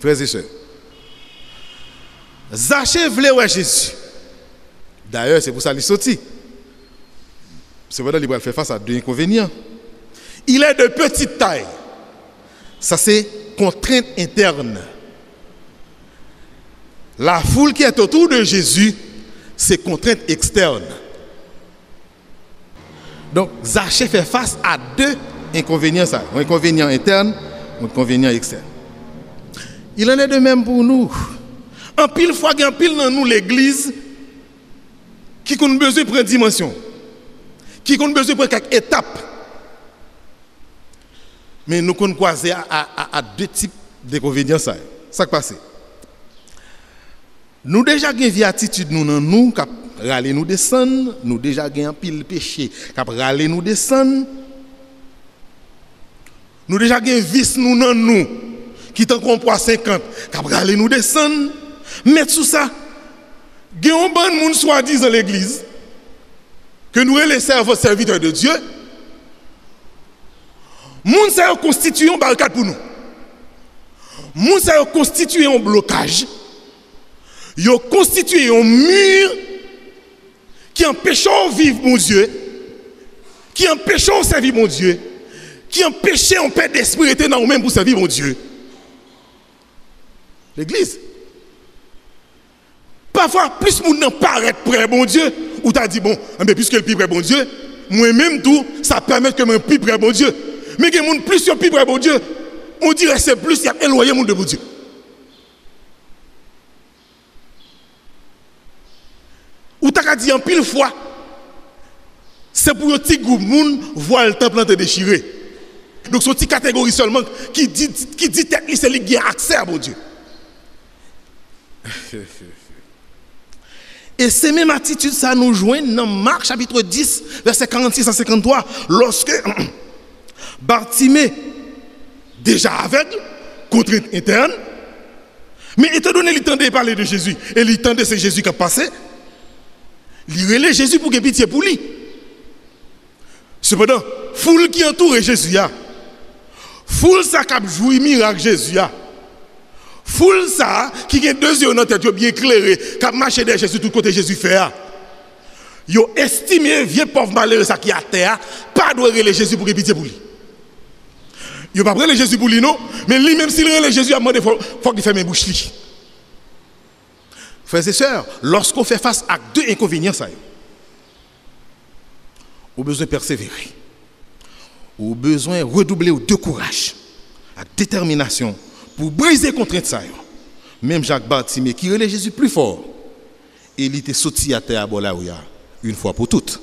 Frères et sœurs, Zachée voulait voir Jésus. D'ailleurs, c'est pour ça qu'il est sorti. C'est vrai qu'il va faire face à deux inconvénients. Il est de petite taille. Ça, c'est contrainte interne. La foule qui est autour de Jésus, c'est contrainte externe. Donc, Zachée fait face à deux inconvénients. Ça. Un inconvénient interne, un inconvénient externe. Il en est de même pour nous. En pile fois, il y a un pile dans nous, l'église, qui a besoin de prendre dimension, qui a besoin de prendre quelques étapes. Mais nous avons croisé à deux types d'inconvénients. Ça qui passe. Nous déjà avons une vie attitude nous qui râler nous descendre, nous déjà avons un pile péché qui râler nous descendre. Nous déjà avons un vice nous qui est en poids 50 qui râler nous descendre. Mais tout ça, il y a un bon monde soi-disant dans l'église que nous les serviteurs de Dieu. Moun ça constitue une barricade pour nous. Moun ça constitue un blocage. Yo constitue un mur qui empêche de vivre mon Dieu, qui empêche de servir mon Dieu, qui empêche en paix d'esprit d'être dans nous-mêmes pour servir mon Dieu. L'église. Parfois, plus moun n'en paraît près bon Dieu, ou t'as dit bon, mais puisque le plus près bon Dieu, moi-même tout, ça permet que je plus près bon Dieu. Mais que moun plus plus près bon Dieu, on dirait c'est plus y a éloigné moun de bon Dieu. Ou t'as dit en pile fois, c'est pour un petit groupe moun voir le temple te déchiré. Donc c'est une petite catégorie seulement qui dit c'est lui qui a accès à bon Dieu. Et ces mêmes attitudes, ça nous joint dans Marc chapitre 10, verset 46 à 53, lorsque Bartimée, déjà aveugle, contrainte interne, mais étant donné qu'il tendait parler de Jésus, et il tendait c'est Jésus qui a passé, il relève Jésus pour qu'il ait pitié pour lui. Cependant, foule qui entoure Jésus, foule ça qui a joué miracle Jésus, foule ça qui a deux yeux dans la tête bien éclairés, qui a marché derrière Jésus tout côté Jésus fait. Ils ont estimé vieux pauvre malheureux ça qui a terre, pas doit relève Jésus pour qu'il ait pitié pour lui. Ils n'ont pas relève Jésus pour lui non, mais lui même s'il relève Jésus, il a demandé faut qu'il ferme les bouches. Frères et sœurs, lorsqu'on fait face à deux inconvénients, ça, on a besoin de persévérer. On a besoin de redoubler de courage, de détermination pour briser contre ça. Même Jacques Bartimée qui relève Jésus plus fort, et il était sorti à terre à Bolaouya une fois pour toutes.